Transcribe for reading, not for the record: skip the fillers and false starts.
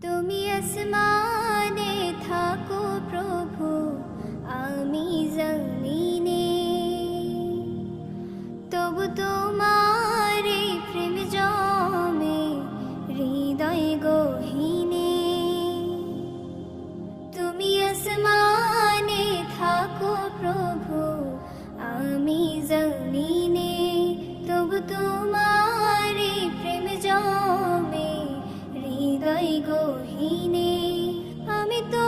তুমি আসমানে থাকো প্রভু, আমি জমিনে, তবু তোমার এই প্রেম জমে হৃদয় গহীনে। তুমি আসমানে থাকো প্রভু, আমি জমিনে, তবু তোমার এই প্রেম জমে হৃদয় গহীনে। আমি তো